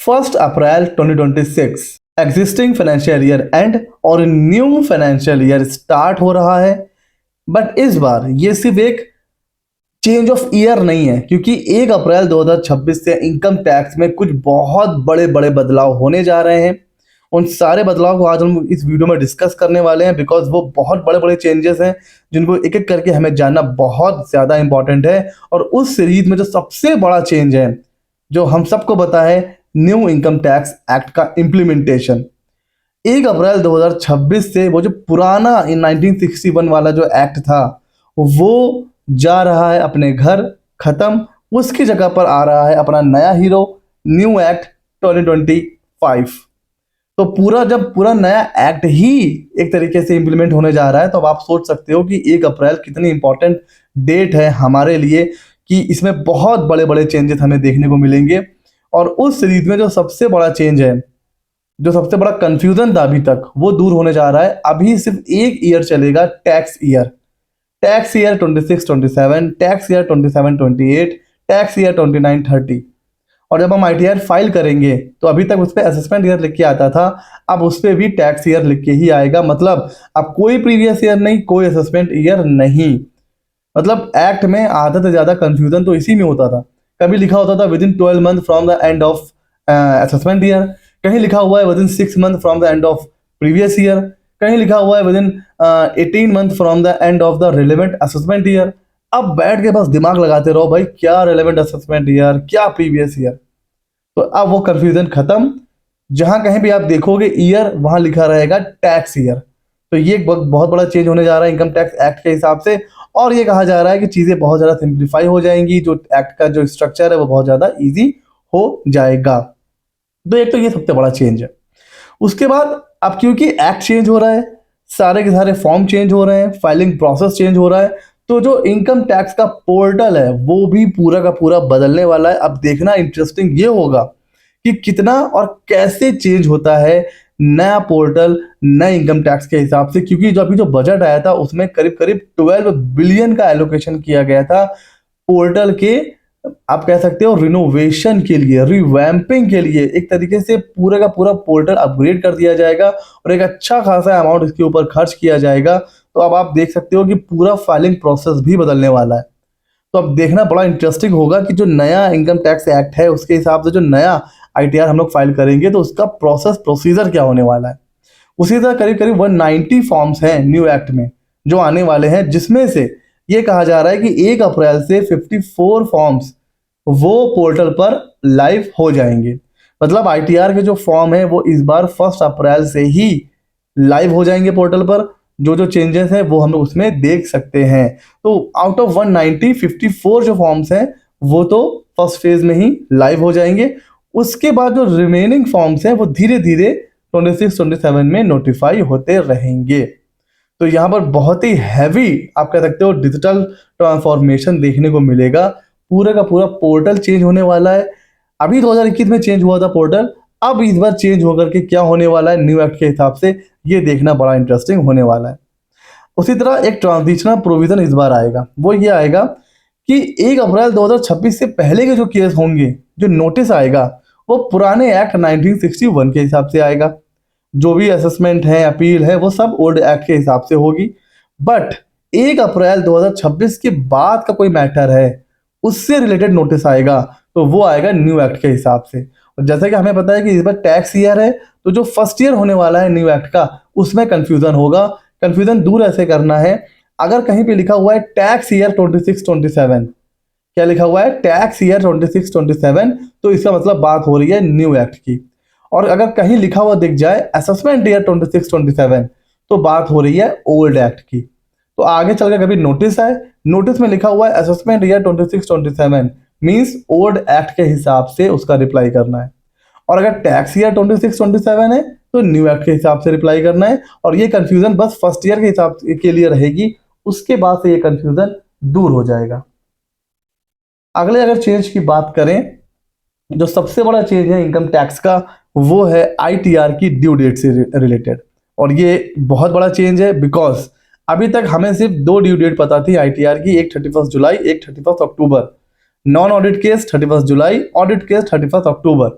1 April 2026 existing financial year and और new financial year start हो रहा है। बट इस बार ये सिर्फ एक चेंज ऑफ ईयर नहीं है, क्योंकि 1 अप्रैल 2026 से इनकम टैक्स में कुछ बहुत बड़े बड़े बदलाव होने जा रहे हैं। उन सारे बदलाव को आज हम इस वीडियो में डिस्कस करने वाले हैं, बिकॉज वो बहुत बड़े बड़े चेंजेस हैं जिनको एक एक करके हमें जानना बहुत ज़्यादा इंपॉर्टेंट है। और उस सीरीज में जो सबसे बड़ा चेंज है जो हम सबको पता है, न्यू इनकम टैक्स एक्ट का इम्प्लीमेंटेशन। 1 अप्रैल 2026 से वो जो पुराना 1961 वाला जो एक्ट था वो जा रहा है अपने घर, खत्म। उसकी जगह पर आ रहा है अपना नया हीरो, न्यू एक्ट 2025। तो जब पूरा नया एक्ट ही एक तरीके से इम्प्लीमेंट होने जा रहा है, तो अब आप सोच सकते हो कि 1 अप्रैल कितनी इंपॉर्टेंट डेट है हमारे लिए, कि इसमें बहुत बड़े बड़े चेंजेस हमें देखने को मिलेंगे। और उस सीरीज में जो सबसे बड़ा चेंज है, जो सबसे बड़ा कंफ्यूजन था अभी तक, वो दूर होने जा रहा है। अभी सिर्फ एक ईयर चलेगा, tax year. Tax year 26-27, tax year 27-28, tax year 29-30। और जब हम आईटीआर फाइल करेंगे तो अभी तक उस पर असेसमेंट ईयर लिख के आता था, अब उस पर भी टैक्स ईयर लिख के ही आएगा। मतलब अब कोई प्रीवियस ईयर नहीं, कोई असेसमेंट ईयर नहीं। मतलब एक्ट में आधा से ज़्यादा कंफ्यूजन तो इसी में होता था। कभी लिखा होता था within 12 month from the end of assessment year, कहीं लिखा हुआ है within 6 month from the end of previous year, कहीं लिखा हुआ है within 18 month from the end of the relevant assessment year. अब बैठ के बस दिमाग लगाते रहो भाई, क्या रिलेवेंट असेसमेंट ईयर, क्या प्रीवियस ईयर। तो अब वो कंफ्यूजन खत्म। जहां कहीं भी आप देखोगे ईयर, वहां लिखा रहेगा टैक्स ईयर। तो ये एक बहुत बड़ा चेंज होने जा रहा है इनकम टैक्स एक्ट के हिसाब से। और ये कहा जा रहा है कि चीज़ें बहुत ज़्यादा सिंप्लीफाई हो जाएंगी, जो एक्ट का जो स्ट्रक्चर है वो बहुत ज़्यादा ईजी हो जाएगा। तो एक तो ये सबसे बड़ा चेंज है। उसके बाद अब क्योंकि एक्ट चेंज हो रहा है, सारे के सारे फॉर्म चेंज हो रहे हैं, फाइलिंग प्रोसेस चेंज हो रहा है, तो जो इनकम टैक्स का पोर्टल है वो भी पूरा का पूरा बदलने वाला है। अब देखना इंटरेस्टिंग ये होगा कि कितना और कैसे चेंज होता है नया पोर्टल नए इनकम टैक्स के हिसाब से। क्योंकि जो अभी जो बजट आया था उसमें करीब करीब 12 बिलियन का एलोकेशन किया गया था पोर्टल के, आप कह सकते हो रिनोवेशन के लिए, रिवैम्पिंग के लिए। एक तरीके से पूरा का पूरा पोर्टल अपग्रेड कर दिया जाएगा और एक अच्छा खासा अमाउंट इसके ऊपर खर्च किया जाएगा। तो अब आप देख सकते हो कि पूरा फाइलिंग प्रोसेस भी बदलने वाला है। तो अब देखना बड़ा इंटरेस्टिंग होगा कि जो नया इनकम टैक्स एक्ट है उसके हिसाब से जो नया आईटीआर हम लोग फाइल करेंगे तो उसका प्रोसीजर क्या होने वाला है। उसी तरह करीब करीब 190 फॉर्म्स हैं न्यू एक्ट में जो आने वाले हैं, जिसमें से ये कहा जा रहा है कि 1 अप्रैल से 54 फॉर्म्स वो पोर्टल पर लाइव हो जाएंगे। मतलब आईटीआर के जो फॉर्म है वो इस बार 1 अप्रैल से ही लाइव हो जाएंगे पोर्टल पर। जो जो चेंजेस हैं वो हम लोग उसमें देख सकते हैं। तो आउट ऑफ 190, 54 जो फॉर्म्स हैं वो तो फर्स्ट फेज में ही लाइव हो जाएंगे। उसके बाद जो रिमेनिंग फॉर्म्स हैं वो धीरे धीरे 26-27 में नोटिफाई होते रहेंगे। तो यहाँ पर बहुत ही हैवी, आप कह सकते हो, डिजिटल ट्रांसफॉर्मेशन देखने को मिलेगा। पूरा का पूरा पोर्टल चेंज होने वाला है। अभी 2021 में चेंज हुआ था पोर्टल, अब इस बार चेंज होकर के क्या होने वाला है न्यू एक्ट के हिसाब से, ये देखना बड़ा इंटरेस्टिंग होने वाला है। उसी तरह एक ट्रांजिशनल प्रोविजन इस बार आएगा, वो ये आएगा कि 1 अप्रैल 2026 से पहले के जो केस होंगे, जो नोटिस आएगा, वो पुराने एक्ट 1961 के हिसाब से आएगा। जो भी असेसमेंट है, अपील है, वो सब ओल्ड एक्ट के हिसाब से होगी। बट 1 अप्रैल 2026 के बाद का कोई मैटर है, उससे रिलेटेड नोटिस आएगा, तो वो आएगा न्यू एक्ट के हिसाब से। और जैसा कि हमें पता है कि इस बार टैक्स ईयर है, तो जो फर्स्ट ईयर होने वाला है न्यू एक्ट का, उसमें कंफ्यूजन होगा। कंफ्यूजन दूर ऐसे करना है, अगर कहीं पे लिखा हुआ है टैक्स ईयर 26-27, क्या लिखा हुआ है टैक्स ईयर 26-27, तो इसका मतलब बात हो रही है न्यू एक्ट की। और अगर कहीं लिखा हुआ दिख जाए असेसमेंट ईयर 26-27, तो बात हो रही है ओल्ड एक्ट की। तो आगे चलकर कभी नोटिस आए, नोटिस में लिखा हुआ है assessment year 26-27, means old act के हिसाब से उसका रिप्लाई करना है। और अगर टैक्स ईयर 26-27 है तो न्यू एक्ट के हिसाब से रिप्लाई करना है। और ये कंफ्यूजन बस फर्स्ट ईयर के हिसाब के लिए रहेगी, उसके बाद से ये कंफ्यूजन दूर हो जाएगा। अगले अगर चेंज की बात करें, जो सबसे बड़ा चेंज है इनकम टैक्स का, वो है आईटीआर की ड्यू डेट से रिलेटेड। और ये बहुत बड़ा चेंज है, बिकॉज अभी तक हमें सिर्फ 2 ड्यू डेट पता थी आईटीआर की, एक 31 जुलाई, एक 31 अक्टूबर। नॉन ऑडिट केस 31 जुलाई, ऑडिट केस 31 अक्टूबर।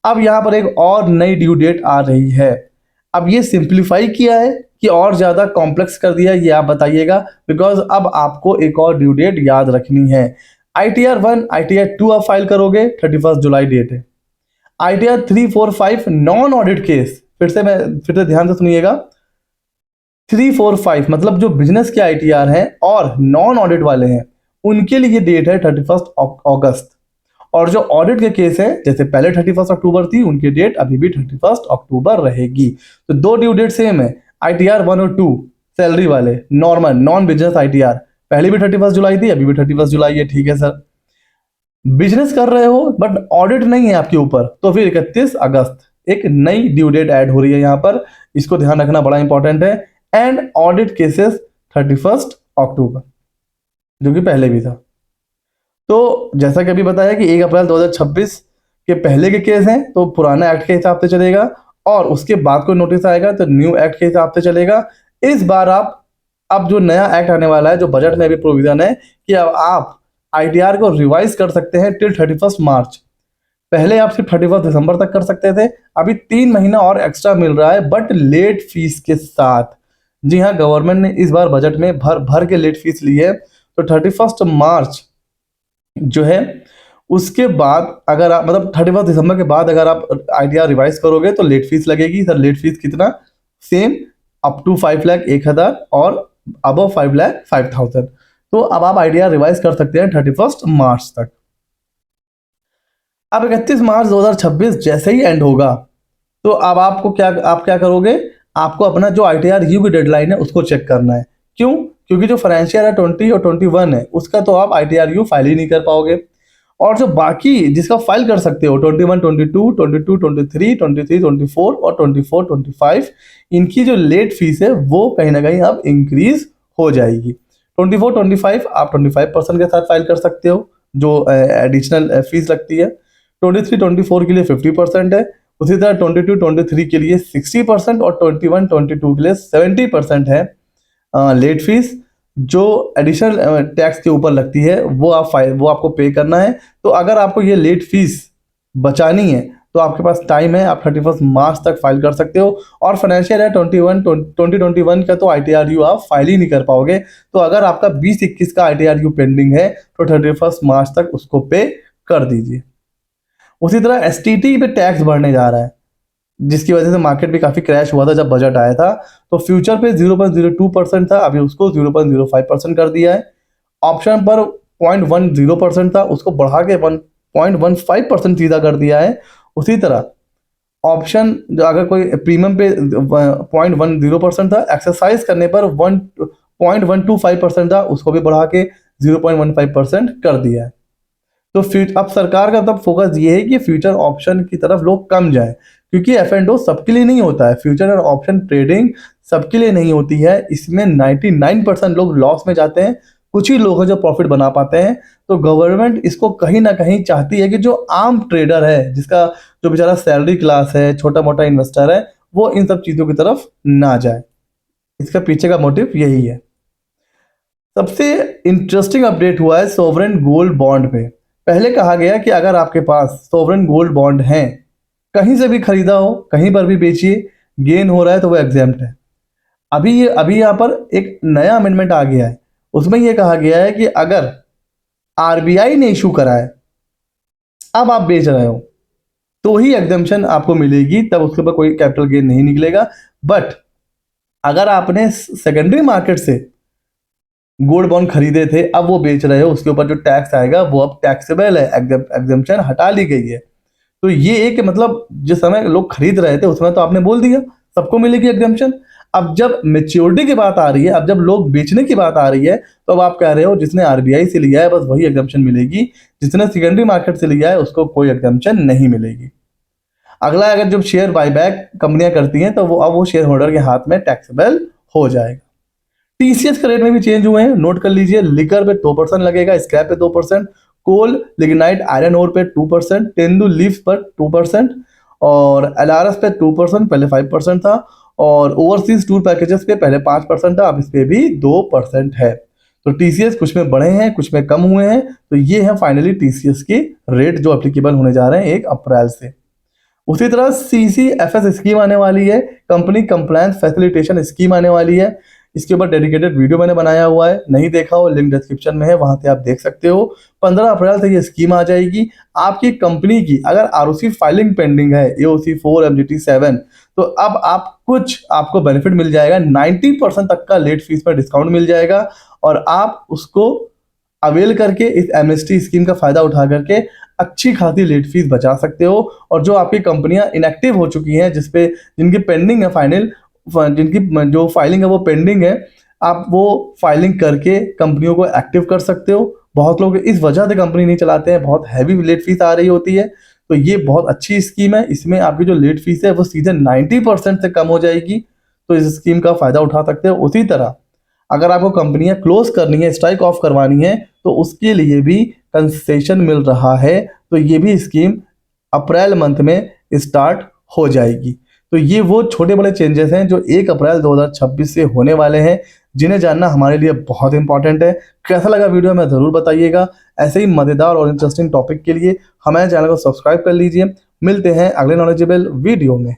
अब यहाँ पर एक और नई ड्यू डेट आ रही है। अब ये सिंप्लीफाई किया है कि और ज़्यादा कॉम्प्लेक्स कर दिया है, ये आप बताइएगा, बिकॉज अब आपको एक और ड्यू डेट याद रखनी है। ITR 1 ITR 2 आप फाइल करोगे, 31 जुलाई डेट है। ITR 3, 4, 5 नॉन ऑडिट केस, फिर से ध्यान से सुनिएगा, 3, 4, 5 मतलब जो बिजनेस के ITR हैं और नॉन ऑडिट वाले हैं, उनके लिए डेट है 31 अगस्त। और जो ऑडिट के केस है, जैसे पहले 31 अक्टूबर थी, उनकी डेट अभी भी 31 अक्टूबर रहेगी। तो दो ड्यू डेट सेम है। ITR 1 और 2 सैलरी वाले नॉर्मल नॉन बिजनेस ITR, पहले भी 31 जुलाई थी, अभी भी 31 जुलाई है। ठीक है सर, बिजनेस कर रहे हो बट ऑडिट नहीं है आपके ऊपर, तो फिर 31 अगस्त एक नई ड्यू डेट ऐड हो रही है यहाँ पर, इसको ध्यान रखना बड़ा इंपॉर्टेंट है। एंड ऑडिट केसेस 31 अक्टूबर, जो कि पहले भी था। तो जैसा कि अभी बताया कि 1 अप्रैल 2026 के पहले के केस हैं तो पुराना एक्ट के हिसाब से चलेगा, और उसके बाद कोई नोटिस आएगा तो न्यू एक्ट के हिसाब से चलेगा। इस बार अब जो नया एक्ट आने वाला है, जो बजट में भी प्रोविजन है कि अब आप ITR को रिवाइज कर सकते हैं टिल 31 मार्च। पहले आप सिर्फ 31 दिसंबर तक कर सकते थे, अभी 3 महीना और एक्स्ट्रा मिल रहा है, बट लेट फीस के साथ। जी हाँ, गवर्नमेंट ने इस बार बजट में भर भर के लेट फीस ली है। तो 31 मार्च जो है, उसके बाद अगर आप मतलब 31 दिसंबर के बाद अगर आप ITR रिवाइज करोगे तो लेट फीस लगेगी। सर लेट फीस कितना? सेम, अप टू 5 लाख 1,000 और अबव 5 लाख 5,000। तो अब आप ITR रिवाइज कर सकते हैं 31 मार्च तक। अब 31 मार्च 2026 जैसे ही एंड होगा, तो अब आप क्या करोगे? आपको अपना जो ITR यू की डेडलाइन है उसको चेक करना है। क्यों? क्योंकि जो फाइनेंशियल ईयर 20 और 21 है, उसका तो आप ITR यू फाइल ही नहीं कर पाओगे। और जो बाकी जिसका फाइल कर सकते हो 21, 22, 22, 23, 23, 24 और 24, 25, इनकी जो लेट फीस है वो कहीं ना कहीं अब इंक्रीज हो जाएगी। 24, 25 आप 25% के साथ फाइल कर सकते हो, जो एडिशनल फीस लगती है। 23, 24 के लिए 50% है। उसी तरह 22, 23 के लिए 60% और 21, 22 के लिए 70% है लेट फीस। जो एडिशनल टैक्स के ऊपर लगती है वो आपको पे करना है। तो अगर आपको ये लेट फीस बचानी है तो आपके पास टाइम है, आप 31 मार्च तक फाइल कर सकते हो। और फाइनेंशियल ईयर 2021 का तो ITR यू आप फाइल ही नहीं कर पाओगे। तो अगर आपका 20-21 का ITR यू पेंडिंग है तो 31 मार्च तक उसको पे कर दीजिए। उसी तरह STT पे टैक्स बढ़ने जा रहा है, जिसकी वजह से मार्केट भी काफ़ी क्रैश हुआ था जब बजट आया था। तो फ्यूचर पे 0.02% था, अभी उसको 0.05% कर दिया है। ऑप्शन पर 0.10% था, उसको बढ़ा के 1.15% सीधा कर दिया है। उसी तरह ऑप्शन जो अगर कोई प्रीमियम पे 0.10% था, एक्सरसाइज करने पर 1.125% था, उसको भी बढ़ा के 0.15% कर दिया है। तो अब सरकार का तब फोकस ये है कि फ्यूचर ऑप्शन की तरफ लोग कम जाएं, क्योंकि F&O सबके लिए नहीं होता है। फ्यूचर और ऑप्शन ट्रेडिंग सबके लिए नहीं होती है, इसमें 99% लोग लॉस में जाते हैं, कुछ ही लोग हैं जो प्रॉफिट बना पाते हैं। तो गवर्नमेंट इसको कहीं ना कहीं चाहती है कि जो आम ट्रेडर है, जिसका जो बेचारा सैलरी क्लास है, छोटा मोटा इन्वेस्टर है, वो इन सब चीज़ों की तरफ ना जाए। इसका पीछे का मोटिव यही है। सबसे इंटरेस्टिंग अपडेट हुआ है सोवरेन गोल्ड बॉन्ड पे। पहले कहा गया कि अगर आपके पास सोवरेन गोल्ड बॉन्ड हैं, कहीं से भी खरीदा हो, कहीं पर भी बेचिए, गेन हो रहा है तो वो एग्जेम्प्ट है। अभी यहाँ पर एक नया अमेंडमेंट आ गया है, उसमें ये कहा गया है कि अगर RBI ने इशू करा है, अब आप बेच रहे हो, तो ही एग्जेम्पशन आपको मिलेगी, तब उसके ऊपर कोई कैपिटल गेन नहीं निकलेगा। बट अगर आपने सेकेंडरी मार्केट से गोल्ड बॉन्ड खरीदे थे, अब वो बेच रहे हो, उसके ऊपर जो टैक्स आएगा वो अब टैक्सेबल है, एग्जेम्पशन हटा ली गई है। तो ये एक मतलब जिस समय लोग खरीद रहे थे उस समय तो आपने बोल दिया सबको मिलेगी एग्जेम्पशन। अब जब मेच्योरिटी की बात आ रही है, अब जब लोग बेचने की बात आ रही है, तो अब आप कह रहे हो जिसने RBI से लिया है बस वही एग्जेम्पशन मिलेगी, जिसने सेकेंडरी मार्केट से लिया है उसको कोई एग्जेम्पशन नहीं मिलेगी। अगला, अगर जब शेयर बायबैक कंपनियां करती हैं तो वो शेयर होल्डर के हाथ में टैक्सेबल हो जाएगा। TCS के रेट में भी चेंज हुए हैं, नोट कर लीजिए। लिकर पे 2% लगेगा, स्क्रैप पे 2%, कोल, लिग्नाइट, आयरन ओर पे 2%, तेंदु लीव्स पर 2% और LRS पे 2%, पहले 5% था। और ओवरसीज टूर पैकेजेस पे पहले 5% था, अब इस पे भी 2% है। तो TCS कुछ में बढ़े हैं, कुछ में कम हुए हैं। तो ये है फाइनली TCS की रेट जो एप्लीकेबल होने जा रहे हैं 1 अप्रैल से। उसी तरह CCFS स्कीम आने वाली है, कंपनी कंप्लायंस फैसिलिटेशन स्कीम आने वाली है। इसके ऊपर डेडिकेटेड वीडियो मैंने बनाया हुआ है, नहीं देखा हो लिंक डिस्क्रिप्शन में है, वहां से आप देख सकते हो। 15 अप्रैल से ये स्कीम आ जाएगी। आपकी कंपनी की अगर ROC फाइलिंग पेंडिंग है, AOC 4 MGT 7, तो अब आपको बेनिफिट मिल जाएगा, 90% तक का लेट फीस पर डिस्काउंट मिल जाएगा और आप उसको अवेल करके इस एमएसटी स्कीम का फायदा उठा करके अच्छी खासी लेट फीस बचा सकते हो। और जो आपकी कंपनियां इनएक्टिव हो चुकी हैं, जिनकी पेंडिंग है जिनकी जो फाइलिंग है वो पेंडिंग है, आप वो फाइलिंग करके कंपनियों को एक्टिव कर सकते हो। बहुत लोग इस वजह से कंपनी नहीं चलाते हैं, बहुत हैवी लेट फीस आ रही होती है। तो ये बहुत अच्छी स्कीम है, इसमें आपकी जो लेट फीस है वो सीधे 90% से कम हो जाएगी। तो इस स्कीम का फायदा उठा सकते हो। उसी तरह अगर आपको कंपनियां क्लोज करनी है, स्ट्राइक ऑफ करवानी है, तो उसके लिए भी कंसेशन मिल रहा है। तो ये भी स्कीम अप्रैल मंथ में स्टार्ट हो जाएगी। तो ये वो छोटे बड़े चेंजेस हैं जो 1 अप्रैल 2026 से होने वाले हैं, जिन्हें जानना हमारे लिए बहुत इंपॉर्टेंट है। कैसा लगा वीडियो में ज़रूर बताइएगा। ऐसे ही मज़ेदार और इंटरेस्टिंग टॉपिक के लिए हमारे चैनल को सब्सक्राइब कर लीजिए। मिलते हैं अगले नॉलेजेबल वीडियो में।